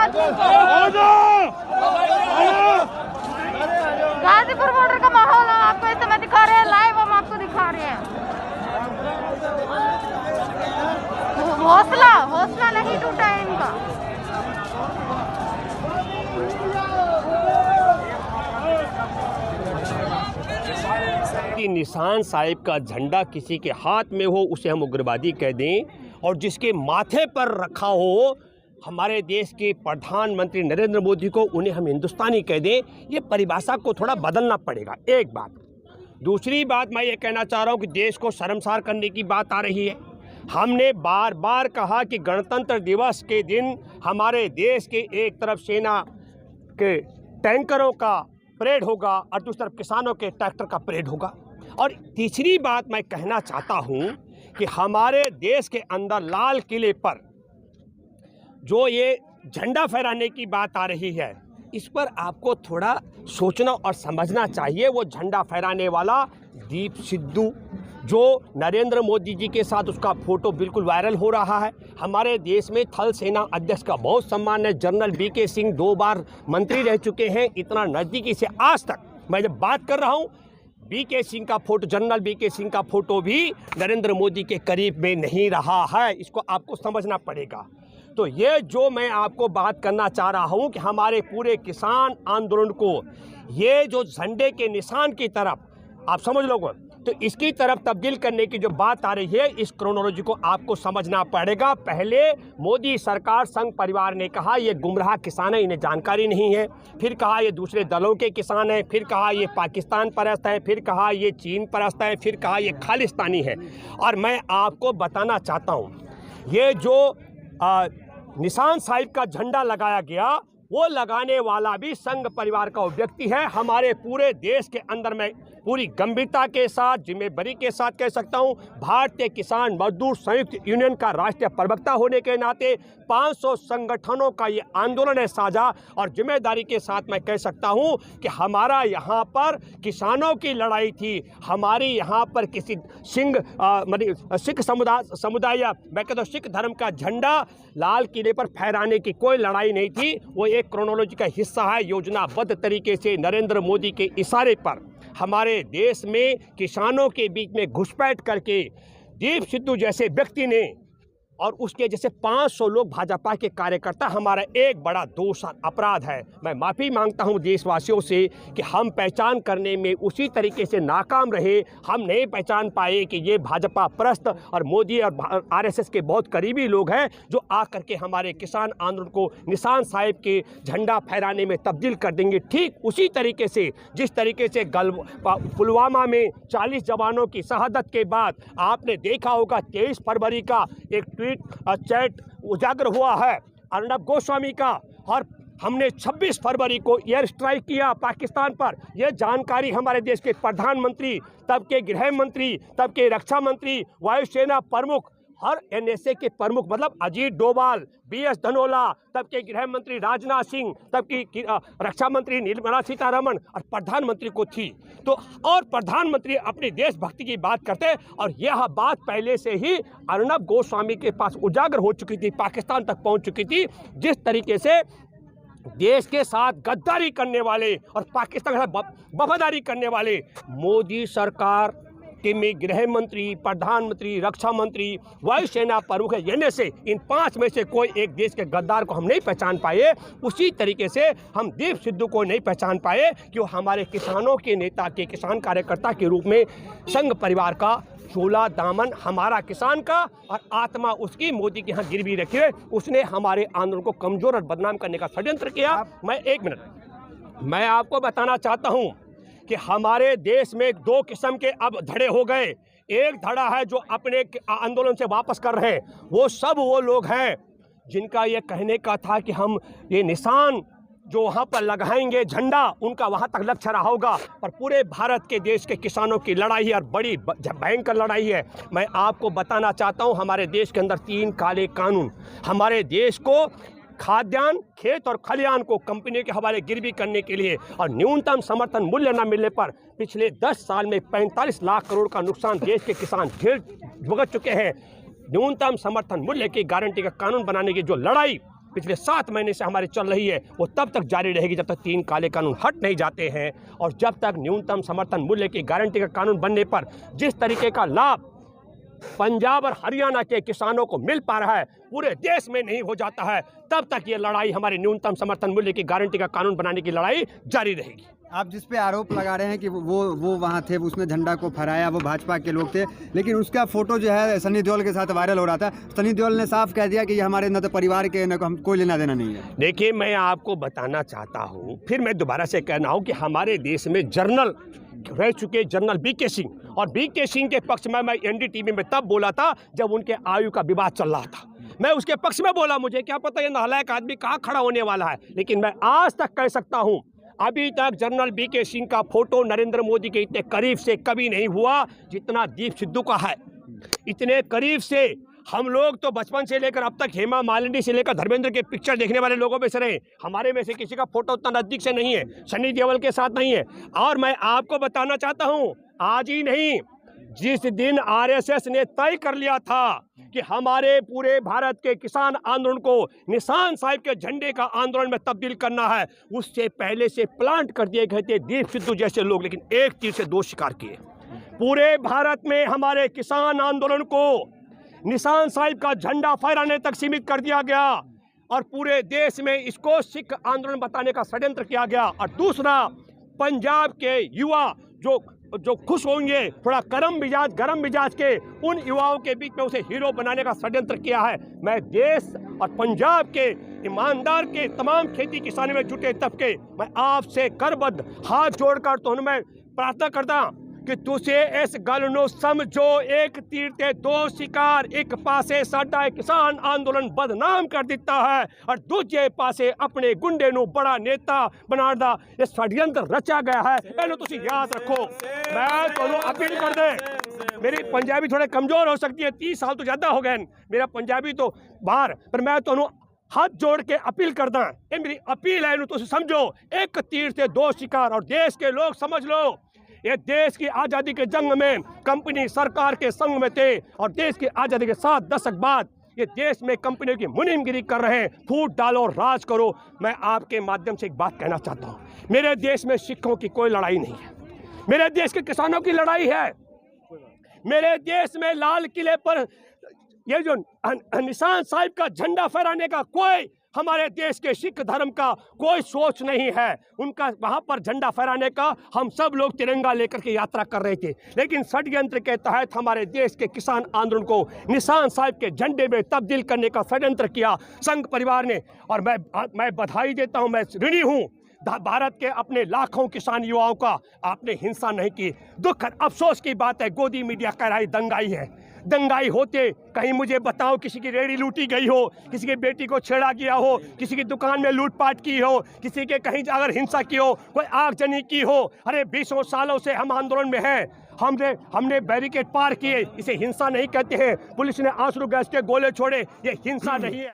आदमी को। गाजीपुर बॉर्डर का माहौल हम आपको इस समय दिखा रहे हैं, लाइव हम आपको दिखा रहे हैं। हौसला नहीं टूटा है इनका। निशान साहिब का झंडा किसी के हाथ में हो उसे हम उग्रवादी कह दें, और जिसके माथे पर रखा हो हमारे देश के प्रधानमंत्री नरेंद्र मोदी को, उन्हें हम हिंदुस्तानी कह दें, ये परिभाषा को थोड़ा बदलना पड़ेगा। एक बात। दूसरी बात मैं ये कहना चाह रहा हूँ कि देश को शर्मसार करने की बात आ रही है। हमने बार बार कहा कि गणतंत्र दिवस के दिन हमारे देश के एक तरफ सेना के टैंकरों का परेड होगा और दूसरी तरफ किसानों के ट्रैक्टर का परेड होगा। और तीसरी बात मैं कहना चाहता हूं कि हमारे देश के अंदर लाल किले पर जो ये झंडा फहराने की बात आ रही है, इस पर आपको थोड़ा सोचना और समझना चाहिए। वो झंडा फहराने वाला दीप सिद्धू, जो नरेंद्र मोदी जी के साथ उसका फोटो बिल्कुल वायरल हो रहा है। हमारे देश में थल सेना अध्यक्ष का बहुत सम्मान है। जनरल बीके सिंह 2 बार मंत्री रह चुके हैं। इतना नज़दीकी से आज तक मैं जब बात कर रहा हूं, बीके सिंह का फोटो, जनरल बीके सिंह का फोटो भी नरेंद्र मोदी के करीब में नहीं रहा है। इसको आपको समझना पड़ेगा। तो ये जो मैं आपको बात करना चाह रहा हूं कि हमारे पूरे किसान आंदोलन को ये जो झंडे के निशान की तरफ आप समझ लोगे, तो इसकी तरफ तब्दील करने की जो बात आ रही है, इस क्रोनोलॉजी को आपको समझना पड़ेगा। पहले मोदी सरकार, संघ परिवार ने कहा ये गुमराह किसान हैं, इन्हें जानकारी नहीं है। फिर कहा ये दूसरे दलों के किसान हैं। फिर कहा ये पाकिस्तान परस्त हैं। फिर कहा ये चीन परस्त हैं। फिर कहा ये खालिस्तानी है। और मैं आपको बताना चाहता हूँ, ये जो निशान साहिब का झंडा लगाया गया, वो लगाने वाला भी संघ परिवार का व्यक्ति है। हमारे पूरे देश के अंदर मैं पूरी गंभीरता के साथ, जिम्मेदारी के साथ कह सकता हूं, भारतीय किसान मजदूर संयुक्त यूनियन का राष्ट्रीय प्रवक्ता होने के नाते 500 संगठनों का ये आंदोलन है साझा, और जिम्मेदारी के साथ मैं कह सकता हूं कि हमारा यहाँ पर किसानों की लड़ाई थी। हमारी यहाँ पर किसी सिख समुदाय या मैं कहता हूँ सिख धर्म का झंडा लाल किले पर फहराने की कोई लड़ाई नहीं थी। वो एक क्रोनोलॉजी का हिस्सा है। योजनाबद्ध तरीके से नरेंद्र मोदी के इशारे पर हमारे देश में किसानों के बीच में घुसपैठ करके दीप सिद्धू जैसे व्यक्ति ने और उसके जैसे 500 लोग भाजपा के कार्यकर्ता, हमारा एक बड़ा दोष और अपराध है। मैं माफ़ी मांगता हूं देशवासियों से कि हम पहचान करने में उसी तरीके से नाकाम रहे। हम नहीं पहचान पाए कि ये भाजपा परस्त और मोदी और आरएसएस के बहुत करीबी लोग हैं, जो आकर के हमारे किसान आंदोलन को निशान साहिब के झंडा फहराने में तब्दील कर देंगे। ठीक उसी तरीके से जिस तरीके से पुलवामा में 40 जवानों की शहादत के बाद आपने देखा होगा 23 फरवरी का एक चैट उजागर हुआ है अर्नब गोस्वामी का, और हमने 26 फरवरी को एयर स्ट्राइक किया पाकिस्तान पर। यह जानकारी हमारे देश के प्रधानमंत्री, तब के गृह मंत्री, तब के रक्षा मंत्री, वायुसेना प्रमुख, हर एनएसए के प्रमुख मतलब अजीत डोभाल, बीएस धनोला, तब के गृह मंत्री राजनाथ सिंह, तब की रक्षा मंत्री निर्मला सीतारमण और प्रधानमंत्री को थी। तो और प्रधानमंत्री अपनी देशभक्ति की बात करते, और यह बात पहले से ही अर्नब गोस्वामी के पास उजागर हो चुकी थी, पाकिस्तान तक पहुंच चुकी थी। जिस तरीके से देश के साथ गद्दारी करने वाले और पाकिस्तान के साथ वफादारी करने वाले मोदी सरकार के में गृह मंत्री, प्रधानमंत्री, रक्षा मंत्री, वायुसेना प्रमुख है, यानी से इन 5 में से कोई एक देश के गद्दार को हम नहीं पहचान पाए। उसी तरीके से हम दीप सिद्धू को नहीं पहचान पाए कि वो हमारे किसानों के नेता के किसान कार्यकर्ता के रूप में संघ परिवार का चोला दामन हमारा किसान का और आत्मा उसकी मोदी के यहाँ गिरवी रखी है। उसने हमारे आंदोलन को कमजोर और बदनाम करने का षड्यंत्र किया। मैं आपको बताना चाहता हूँ कि हमारे देश में 2 किस्म के अब धड़े हो गए। एक धड़ा है जो अपने आंदोलन से वापस कर रहे हैं, वो सब वो लोग हैं जिनका ये कहने का था कि हम ये निशान जो वहाँ पर लगाएंगे झंडा, उनका वहाँ तक लक्ष्य रहा होगा। पर पूरे भारत के देश के किसानों की लड़ाई है और बड़ी भयंकर लड़ाई है। मैं आपको बताना चाहता हूँ, हमारे देश के अंदर 3 काले कानून हमारे देश को खाद्यान्न, खेत और खलिहान को कंपनी के हवाले गिरवी करने के लिए और न्यूनतम समर्थन मूल्य न मिलने पर पिछले 10 साल में 45 लाख करोड़ का नुकसान देश के किसान झेल भुगत चुके हैं। न्यूनतम समर्थन मूल्य की गारंटी का कानून बनाने की जो लड़ाई पिछले 7 महीने से हमारी चल रही है वो तब तक जारी रहेगी जब तक 3 काले कानून हट नहीं जाते हैं और जब तक न्यूनतम समर्थन मूल्य की गारंटी का कानून बनने पर जिस तरीके का लाभ पंजाब और हरियाणा के किसानों को मिल पा रहा है पूरे देश में नहीं हो जाता है, तब तक ये लड़ाई हमारी न्यूनतम समर्थन मूल्य की गारंटी का कानून बनाने की लड़ाई जारी रहेगी। आप जिस पे आरोप लगा रहे हैं कि वो वहाँ थे, उसने झंडा को फहराया, वो भाजपा के लोग थे, लेकिन उसका फोटो जो है सनी देओल के साथ वायरल हो रहा था। सनी देओल ने साफ कह दिया कि ये हमारे न तो परिवार के न हम कोई लेना देना नहीं है। देखिए, मैं आपको बताना चाहता हूँ, फिर मैं दोबारा से कहना हूँ कि हमारे देश में जर्नल रह चुके जनरल बीके सिंह और बीके सिंह के पक्ष में मैं एनडीटीवी में तब बोला था जब उनके आयु का विवाद चल रहा था। मैं उसके पक्ष में बोला, मुझे क्या पता ये नालायक आदमी कहाँ खड़ा होने वाला है, लेकिन मैं आज तक कह सकता हूँ अभी तक जनरल बीके सिंह का फोटो नरेंद्र मोदी के इतने करीब से कभी नहीं हुआ जितना दीप सिद्धू का है। इतने करीब से हम लोग तो बचपन से लेकर अब तक हेमा मालिनी से लेकर धर्मेंद्र के पिक्चर देखने वाले लोगों में से रहे, हमारे में से किसी का फोटो उतना नजदीक से नहीं है, सनी देओल के साथ नहीं है। और मैं आपको बताना चाहता हूं, आज ही नहीं, जिस दिन आरएसएस ने तय कर लिया था कि हमारे पूरे भारत के किसान आंदोलन को निशान साहिब के झंडे का आंदोलन में तब्दील करना है, उससे पहले से प्लांट कर दिए गए थे दीप सिद्धू जैसे लोग, लेकिन एक तीर से 2 शिकार किए। पूरे भारत में हमारे किसान आंदोलन को निशान साहिब का झंडा फहराने तक सीमित कर दिया गया और पूरे देश में इसको सिख आंदोलन बताने का षड्यंत्र किया गया। और दूसरा, पंजाब के युवा जो खुश होंगे, थोड़ा गरम मिजाज के उन युवाओं के बीच में उसे हीरो बनाने का षड्यंत्र किया है। मैं देश और पंजाब के ईमानदार के तमाम खेती किसानी में जुटे तबके, मैं आपसे करबद्ध हाथ जोड़कर तो मैं प्रार्थना करता कि तुझे इस गल नूं समझो, एक तीर ते 2 शिकार, एक पासे साडा किसान आंदोलन बदनाम कर दिता है और दूजे पासे अपने गुंडे नूं बड़ा नेता बनाने दा ये षड्यंत्र रचा गया है। इहनूं तुसीं याद रखो। मैं तुहानूं अपील कर दे, मेरी पंजाबी थोड़े कमजोर हो सकती है, 30 साल तो ज़्यादा हो गए मेरा पंजाबी तो बाहर, पर मैं तुहानूं हाथ जोड़ के अपील करदा, ये मेरी अपील है, इहनूं तुसीं समझो, एक तीर से 2 शिकार। और देश के लोग समझ लो, ये देश की आज़ादी के जंग में कंपनी सरकार के संग में थे और देश की आज़ादी के 7 दशक बाद ये देश में कंपनियों की मुनीमगिरी कर रहे हैं। फूट डालो, राज करो। मैं आपके माध्यम से एक बात कहना चाहता हूँ, मेरे देश में सिखों की कोई लड़ाई नहीं है, मेरे देश के किसानों की लड़ाई है। मेरे देश में लाल किले पर ये जो निशान साहिब का झंडा फहराने का कोई हमारे देश के सिख धर्म का कोई सोच नहीं है। उनका वहाँ पर झंडा फहराने का हम सब लोग तिरंगा लेकर के यात्रा कर रहे थे, लेकिन षड्यंत्र के तहत हमारे देश के किसान आंदोलन को निशान साहिब के झंडे में तब्दील करने का षड्यंत्र किया संघ परिवार ने। और मैं बधाई देता हूँ, मैं ऋणी हूँ भारत के अपने लाखों किसान युवाओं का। आपने हिंसा नहीं की। दुख अफसोस की बात है, गोदी मीडिया कह रहा है दंगाई है। दंगाई होते कहीं मुझे बताओ किसी की रेहड़ी लूटी गई हो, किसी की बेटी को छेड़ा गया हो, किसी की दुकान में लूटपाट की हो, किसी के कहीं अगर हिंसा की हो, कोई आगजनी की हो। अरे 20 सालों से हम आंदोलन में हैं, हमने बैरिकेड पार किए, इसे हिंसा नहीं कहते हैं। पुलिस ने आंसू गैस के गोले छोड़े, ये हिंसा नहीं है।